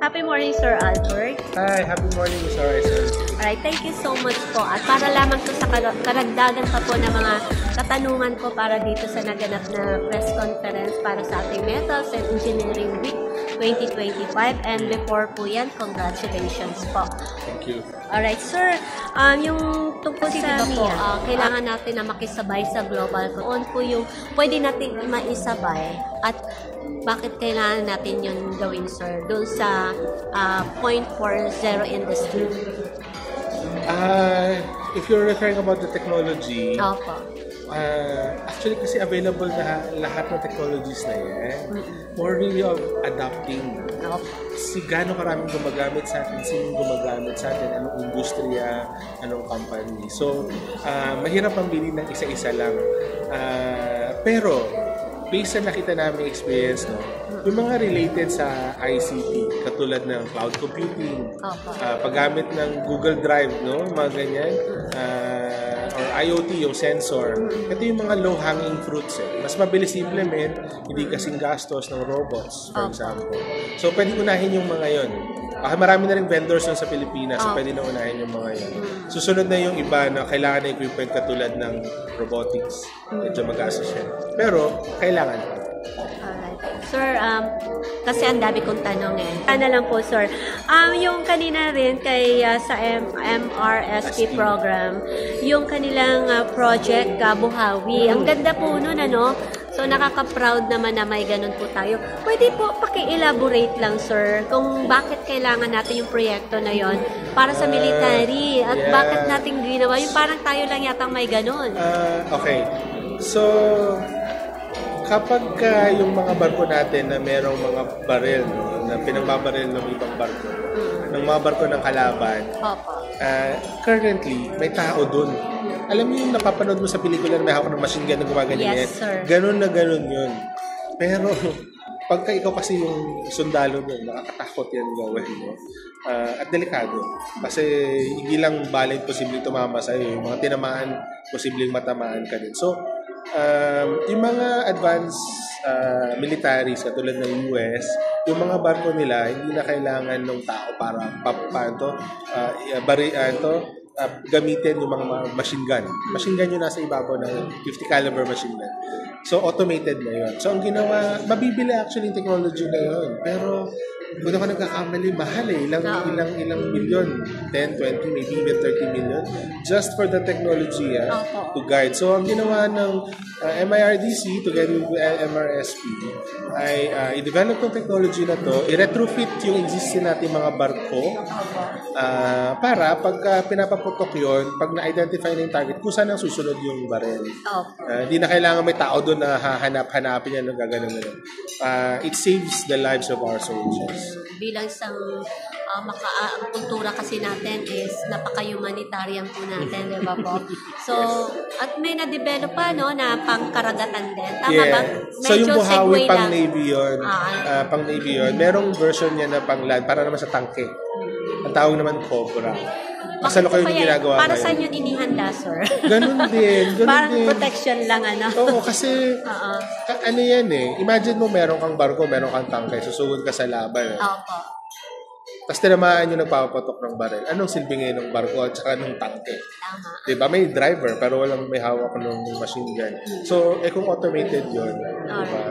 Happy morning, Sir Albert. Hi, happy morning, Mr. Arizal. Alright, thank you so much po. At para lamang to sa karagdagan pa po ng mga katanungan ko para dito sa naganap na press conference para sa ating Metals and Engineering Week 2025. And before po yan, congratulations po. Thank you. Alright, sir. Yung tungkol sa MIA, kailangan natin na makisabay sa global. Kung po yung pwede natin maisabay at bakit kailangan natin yun gawin, sir? Doon sa 0.40 industry. If you're referring about the technology, Opo. actually kasi available na lahat ng technologies na yan. More really of adapting. Opo. Si gaano karaming gumagamit sa atin, sinong gumagamit sa atin, anong industriya, anong company. So, mahirap ang bilhin ng isa-isa lang. Pero, based sa nakita namin experience, no, yung mga related sa ICT, katulad ng cloud computing, paggamit ng Google Drive, no, mga ganyan, or IoT, yung sensor, ito yung mga low-hanging fruits. Mas mabilis implement, hindi kasing gastos ng robots, for example. So, pwede unahin yung mga yon. Marami na rin vendors sa Pilipinas, so pwede na unahin yung mga yan. Susunod na yung iba na kailangan na equipment katulad ng robotics. Medyo magastos yan. Pero, kailangan pa. Alright. Sir, kasi ang dami kong tanong eh. Ano lang po, sir. Yung kanina rin kay sa MRSP program, yung kanilang project Buhawi. Ang ganda po nun, ano? So, nakaka-proud naman na may ganun po tayo. Pwede po paki-elaborate lang, sir, kung bakit kailangan natin yung proyekto na yon para sa military at bakit natin ginawa. Yung parang tayo lang yata may ganun. Okay. So, kapag yung mga barko natin na merong mga baril, no, na pinagbabaril ng ibang barko, ng mga barko ng kalaban, currently, may tao dun. Alam mo yung napapanood mo sa pelikula na may hawak ng machine gun na gumaganyan yan? Sir. Ganun na ganun yun. Pero, pagka ikaw kasi yung sundalo nun, nakakatakot yan gawin mo. At delikado. Kasi hindi lang balay posibleng tumama sa'yo. Yung mga tinamaan, posibleng matamaan ka din. So, yung mga advanced militaries katulad ng US, yung mga barko nila, hindi na kailangan ng tao para gamitin yung mga machine gun. Machine gun yung nasa ibabaw ng 50 caliber machine gun. So, automated na yun. So, ang ginawa, mabibili actually yung technology na yun. Pero, kung ako nagkakamali, mahal eh. Ilang milyon. 10, 20, maybe even 30 million. Just for the technology to guide. So, ang ginawa ng MIRDC together with MRSP ay i-develop yung technology na to, i-retrofit yung existing natin mga barko para pag pinapaputok yun, pag na-identify na yung target, kung saan ang susunod yung barel. Hindi na kailangan may tao doon na hanapin yan ng gaganon na. It saves the lives of our soldiers. Bilang isang ang kultura kasi natin is napaka-humanitarian po natin, di ba po? So, at may na-develop pa, no, na pangkaragatan din. Tama ba? Medyo so, yung Buhawi pang lang. Navy yun. Pang Navy yun. Merong version niya na pang land, para naman sa tangke. Ang tawag naman Cobra. Masalo kayo yung ginagawa para saan yun inihanda, sir? Ganun din. Parang protection lang, ano? Oo, kasi ano yan eh. Imagine mo meron kang barko, meron kang tangke, susugod ka sa laban. Opo. Tapos tinamaan yung nagpapapatok ng baril. Anong silbi ngayon ng barko at saka ng tangke? Tama. Diba? May driver pero walang may hawak ng machine gun. So, kung automated yun. Diba?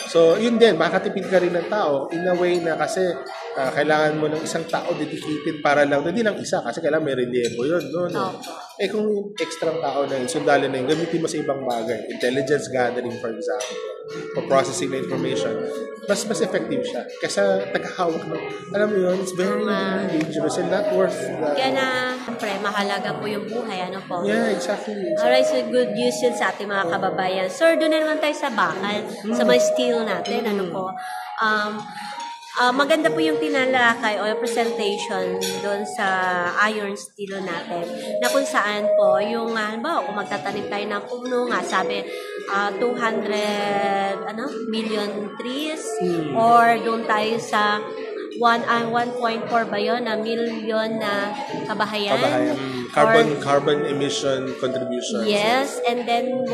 So, yun din. Makakatipid ka rin ng tao in a way na kasi kailangan mo ng isang tao dedicated para lang. Hindi lang isa kasi kailangan may relievo yun. No? Kung extra tao na yun, sundalo na yun, gamitin mo sa ibang bagay. Intelligence gathering, for example. For processing the information. Mas effective siya. Kasi tagahawak ng, alam mo yun, it's very dangerous and not worth Kaya na, siyempre, mahalaga po yung buhay, ano po? Yeah, exactly. Alright, so good news yun sa ating mga kababayan. Sir, doon na naman tayo sa bakal, sa mga steel natin, ano po? Maganda po yung tinalakay o yung presentation doon sa iron steel natin na kung saan po yung kung magtatanim tayo ng puno nga sabi 200 million trees or doon tayo sa 1.4 ba yun na million na kabahayan. Carbon emission contribution. Yes, and then 1.6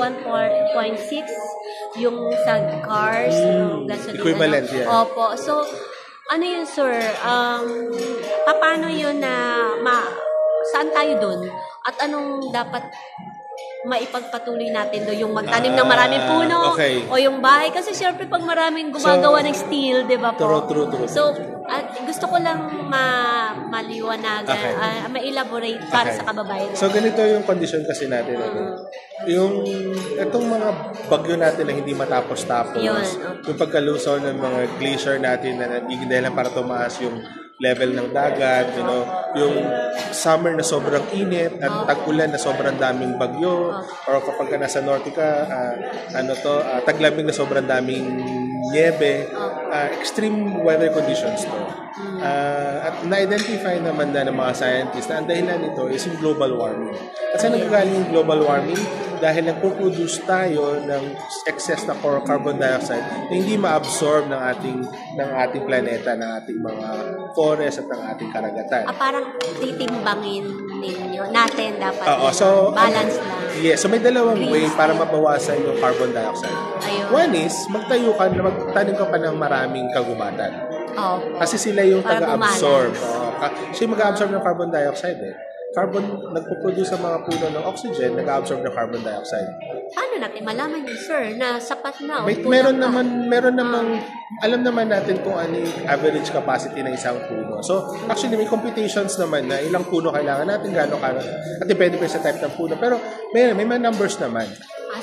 yung sa cars, gasoline. Equivalent, yeah. Opo. So, Ano yun, sir? Paano yun na saan tayo dun? At anong dapat maipagpatuloy natin doon? Yung magtanim ng maraming puno okay. o yung bahay? Kasi syempre pag maraming gumagawa ng steel, di ba po? True. So, gusto ko lang maliwanagan, ma-elaborate para sa kababayan. So, ganito yung condition kasi natin. Yung itong mga bagyo natin na hindi matapos-tapos, yung pagkalusong ng mga glacier natin na nagiging dahilan para tumaas yung level ng dagat, yung summer na sobrang init at tag-ulan na sobrang daming bagyo, or kapag ka nasa norte ka, taglamig na sobrang daming niebe, extreme weather conditions to. At na-identify naman na ng mga scientists na ang dahilan nito is yung global warming. At saan nagagaling yung global warming? Dahil nagpo-produce tayo ng excess na carbon dioxide na hindi ma-absorb ng ating planeta, ng ating mga forest at ng ating karagatan. Parang titimbangin natin dapat. So, balance lang. Yes, so may dalawang way para mabawasan yung carbon dioxide. Ayun. One is, magtanim ka pa ng maraming kagubatan. Kasi sila yung taga-absorb. Siya yung mag-absorb ng carbon dioxide nagpo-produce sa mga puno ng oxygen, nag-absorb ng carbon dioxide. Paano natin malaman yun, sir, na sapat na? Meron naman, alam naman natin kung ano yung average capacity ng isang puno. So, actually, may computations naman na ilang puno kailangan natin, gano'n at depende pa sa type ng puno. Pero may mga numbers naman.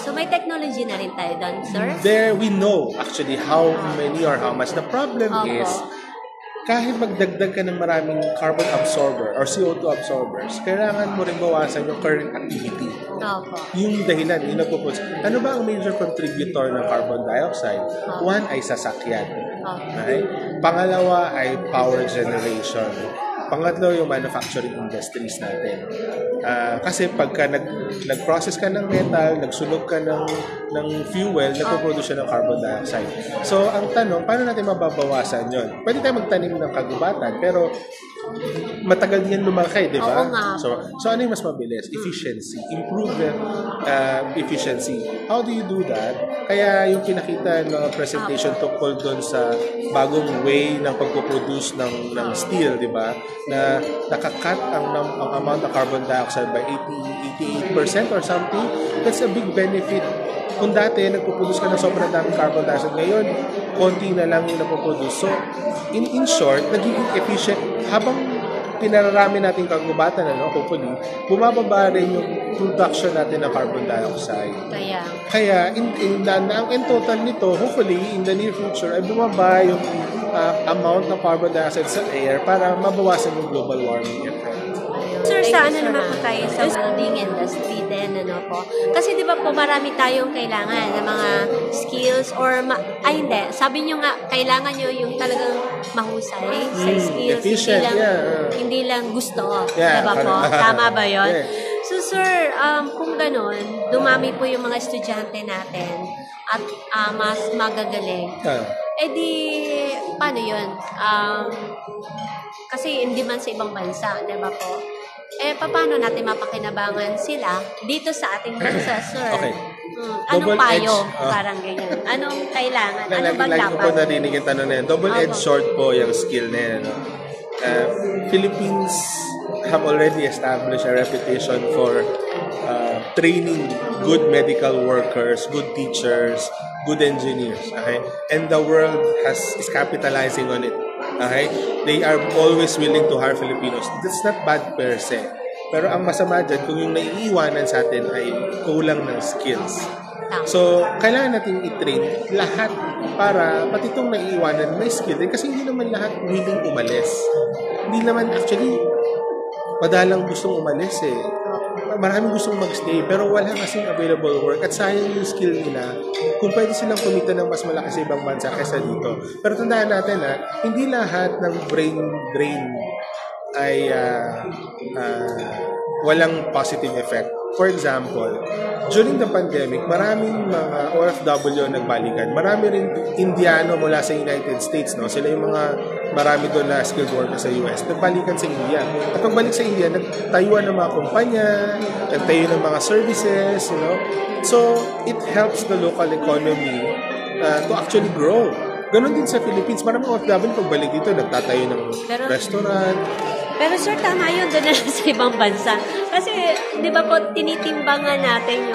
So, may technology na rin tayo doon, sir? There, we know actually how many or how much. The problem is, kahit magdagdag ka ng maraming carbon absorber or CO2 absorbers, kailangan mo rin bawasan yung current activity. Yung dahilan, yung nagpupulse. Ano ba ang major contributor ng carbon dioxide? One ay sasakyan. Okay? Pangalawa ay power generation. Pangatlo, yung manufacturing industries natin. Kasi pagka nag-process ka ng metal, nagsunog ka ng fuel, nagpo-produce siya ng carbon dioxide. So, ang tanong, paano natin mababawasan yun? Pwede tayo magtanim ng kagubatan, pero matagal yan lumaki, di ba? So ano yung mas mabilis? Efficiency. Improve the efficiency. How do you do that? Kaya yung pinakita ng presentation tungkol doon sa bagong way ng pagpo-produce ng steel, di ba? Na nakakat ang amount of carbon dioxide by 88% or something. That's a big benefit. Kung dati, nagpo-produce ka ng sobrang daming carbon dioxide, ngayon, konti na lang yung napoproduce. So, in short, nagiging efficient. Habang pinararami natin kagubatan, hopefully, bumababa rin yung production natin ng carbon dioxide. Kaya in total nito, hopefully, in the near future, ay bumaba yung amount ng carbon dioxide sa air para mabawasan yung global warming effect. Sir, sa naman po tayo sa building industry din, Kasi di ba po marami tayong kailangan ng mga skills or hindi. Sabi nyo nga, kailangan nyo yung talagang mahusay sa skills. Efficient, hindi lang gusto. Diba po? Tama ba yun? So, sir, kung ganun, dumami po yung mga estudyante natin at mas magagaling. Paano yun? Kasi hindi man sa ibang bansa, diba po? Paano natin mapakinabangan sila dito sa ating bansa, sir? Okay. Anong payo? Parang ganyan. Anong kailangan? Ano bang dapat? Lagi ko po narinig yung tanong na yan. Double-edged sword po yung skill na yan. Philippines have already established a reputation for training good medical workers, good teachers, good engineers. Okay? And the world is capitalizing on it. Okay? They are always willing to hire Filipinos. That's not bad per se. Pero ang masama dyan, kung yung naiiwanan sa atin ay kulang ng skills. So, kailangan natin i-train lahat para pati itong naiiwanan may skill din. Kasi hindi naman lahat willing umalis. Hindi naman actually, madalang gustong umalis Maraming gustong mag-stay pero wala kasing available work at sayang yung skill nila kung pwede silang kumita ng mas malaki sa ibang bansa kaysa dito. Pero tandaan natin hindi lahat ng brain drain ay walang positive effect. For example, during the pandemic, maraming mga OFW nagbalikan. Marami rin Indiano mula sa United States, Sila yung mga marami doon na skilled workers sa US. Nagbalikan sa India. At pagbalik sa India, nagtayuan ng mga kumpanya, nagtayo ng mga services, So, it helps the local economy to actually grow. Ganon din sa Philippines. Maraming OFW pagbalik dito, nagtatayo ng restaurant. Pero sir, tama yun doon na sa ibang bansa. Kasi, di ba po, tinitimbangan natin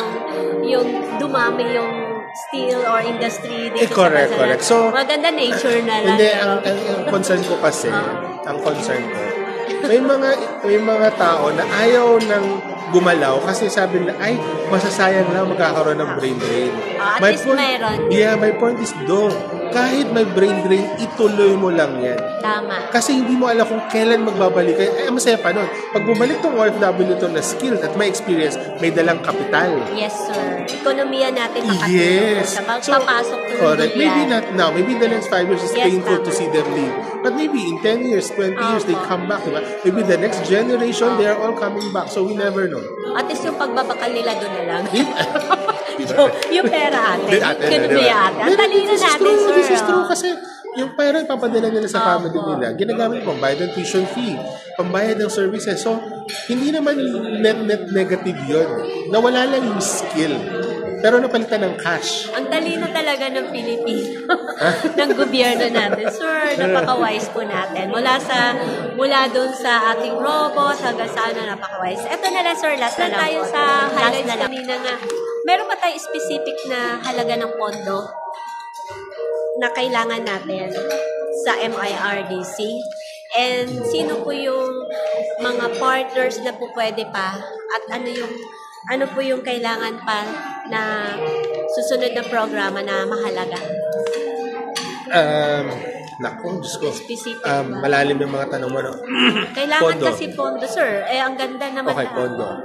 yung dumami yung steel or industry dito correct, sa bansa. Correct. So, maganda nature na lang. Hindi, ang concern ko kasi, may mga tao na ayaw ng gumalaw kasi sabi na, ay, masasayang lang magkakaroon ng brain drain. At least mayroon. Yeah, my point is, kahit may brain drain, ituloy mo lang yan. Tama. Kasi hindi mo alam kung kailan magbabalik. Masaya pa nun. Pag bumalik tong OFW to na skill at may experience, may dalang kapital. Yes, sir. Ekonomiya natin makatulong. Yes. Sa papasok to correct. Maybe not now. Maybe the next 5 years is painful to see them leave. But maybe in 10 years, 20 years, they come back. Diba? Maybe the next generation, they are all coming back. So we never know. At least yung pagbabakal nila doon na lang. yung pera ate. Ekonomiya ate. Ang talino natin, sir. This is true kasi yung pera papadala nila sa family nila, ginagamit pambayad ng tuition fee, pambayad ng services. So, hindi naman net negative yun. Nawala lang yung skill. Pero napalitan ng cash. Ang talino talaga ng Pilipino. ng gobyerno natin. Sir, napaka-wise po natin. Mula doon sa ating robot hanggang sa napaka-wise. Ito na lang, sir. Last na lang tayo sa highlights na kanina nga. Meron ba tayo specific na halaga ng pondo na kailangan natin sa MIRDC? And sino po yung mga partners na po pwede pa? At ano po yung kailangan pa na susunod na programa na mahalaga? Naku, Diyos ko. Specific malalim yung mga tanong mo, no? Kailangan pondo. Kasi pondo, sir. Ang ganda naman. Okay, pondo.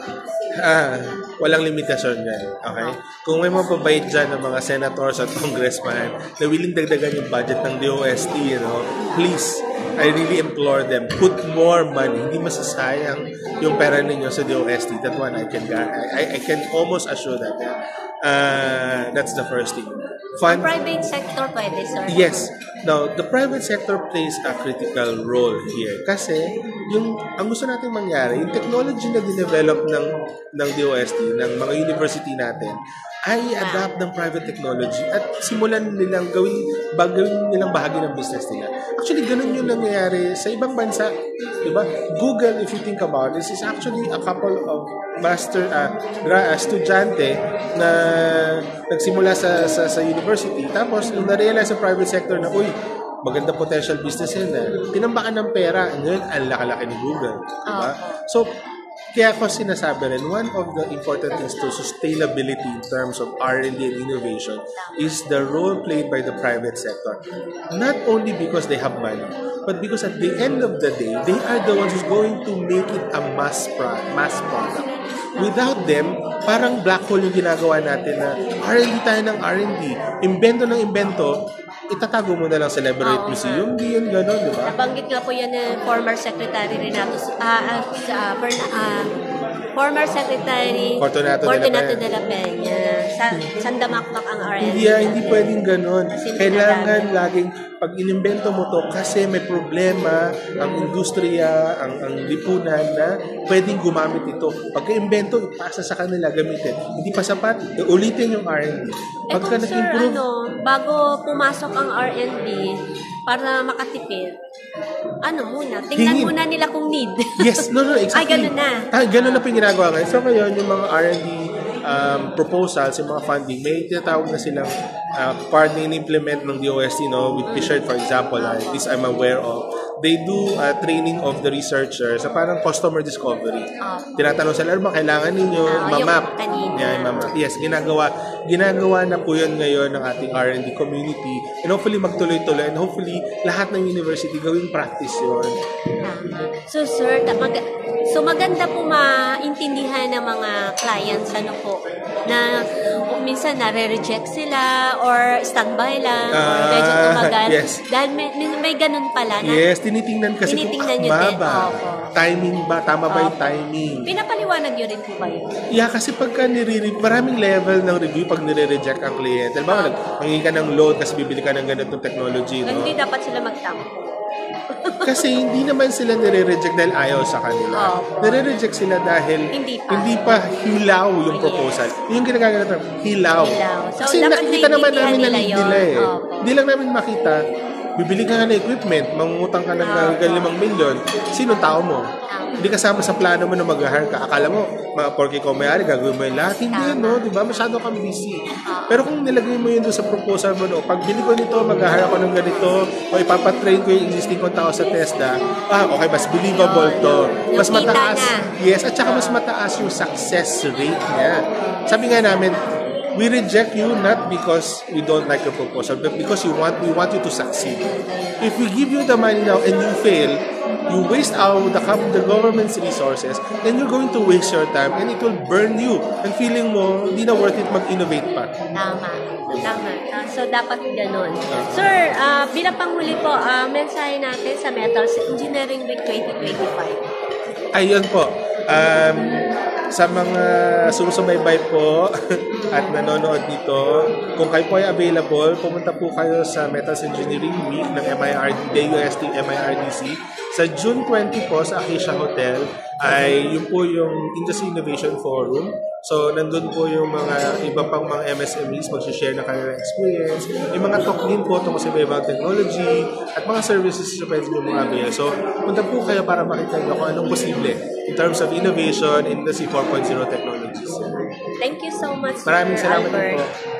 Walang limitasyon yan. Okay? Kung may mababayad dyan ng mga senators at congressman na willing dagdagan yung budget ng DOST, please, I really implore them, put more money. Hindi masasayang yung pera ninyo sa DOST. That one, I can almost assure that. That's the first thing. Ang private sector pwede, sir? Yes. Now, the private sector plays a critical role here. Kasi, ang gusto natin mangyari, yung technology na dinevelop ng DOST, ng mga university natin, ay adapt ng private technology at simulan nilang gawin nilang bahagi ng business nila. Actually, ganun yung nangyayari sa ibang bansa. Diba? Google, if you think about it, is actually a couple of estudyante na nagsimula sa university. Tapos, nung na-realize sa private sector na, maganda potential business yun tinambakan ng pera. Ngayon, ang laki-laki ni Google. Diba? So, kaya ako sinasabi rin, one of the important things to sustainability in terms of R&D and innovation is the role played by the private sector. Not only because they have money, but because at the end of the day, they are the ones who's going to make it a mass product. Without them, parang black hole yung ginagawa natin na R&D tayo ng R&D, invento ng invento, itatago mo na lang sa Leverett Museum, di yun gano'n, di ba? Nabanggit nga po yan ng former Secretary Renato, former Secretary Fortunato de la Peña. Sandamakmak ang R&D. Hindi pwedeng gano'n. Kailangan laging, pag inimbento mo to, kasi may problema ang industriya, ang lipunan na pwedeng gumamit ito. Pagka-imbento, ipasa sa kanila, gamitin. Hindi pa sapat, ulitin yung R&D. Pagka nag-improve, bago pumasok ang R&D para makatipid, tingnan muna nila kung need. Yes, no, exactly. Ay, ganun na. Ganun na po yung ginagawa ngayon. So ngayon, yung mga R&D proposals, yung mga funding, may tinatawag na silang part na in-implement ng DOST, with T-shirt, for example, this I'm aware of. They do training of the researcher sa parang customer discovery. Tinatanong sila, ano ba kailangan ninyo? Mamap. Yes, ginagawa na po yun ngayon ng ating R&D community. And hopefully magtuloy-tuloy. And hopefully lahat ng university gawing practice yun. So sir, maganda po maintindihan ng mga clients na minsan nare-reject sila or standby lang or medyo tumagal. Yes. Dahil may ganun pala na. Yes, tinitingnan kasi kung ba? Timing ba? Tama ba yung timing? Pinapaliwanag nyo rin po ba yun? Yeah, kasi pagka maraming level ng review pag nire-reject ang kliyente. Halimbawa, mangingi ka ng loan kasi bibili ka ng ganitong technology. Hindi dapat sila magtampo. Kasi hindi naman sila nire-reject dahil ayaw sa kanila. Nire-reject sila dahil hindi pa hilaw yung proposal. Yung ginagawa natin, hilaw. So, kasi nakikita naman namin na need nila Hindi lang namin makita, bibili ka nga ng equipment, mangungutang ka ng 5 milyon, sinong tao mo? Hindi kasama sa plano mo na mag-hire ka. Akala mo, porke ikaw may-ari, gagawin mo yung lahat. Hindi, no? Di ba? Masyado kang busy. Pero kung nilagay mo yun doon sa proposal mo, no, pag bili ko nito, mag-hire ako ng ganito, o ipapatrain ko yung existing kong tao sa TESDA, okay, mas believable to. Mas mataas. Yes, at saka mas mataas yung success rate niya. Sabi nga namin, we reject you not because we don't like your proposal, but because we want you to succeed. If we give you the money now and you fail, you waste the government's resources, then you're going to waste your time and it will burn you. And feeling mo, hindi na worth it mag-innovate pa. Tama. So, dapat ganun. Sir, bilang panghuli po, mensahe natin sa Metals Engineering Week 2025. Ayun po. Sa mga sumusubaybay po at nanonood dito, kung kayo po ay available, pumunta po kayo sa Metals Engineering Week ng DUST MIRDC. Sa June 20 po sa Acacia Hotel ay yun po yung Industry Innovation Forum. So, nandun po yung mga iba pang mga MSMEs mag-share na kanilang experience. Yung mga talk din po tungkol sa iba technology at mga services na pwede nyo mga avail. So, punta po kayo para makita nyo kung anong posible in terms of innovation, Industry 4.0 technologies. Thank you so much, Maraming Sir salamat Albert. po.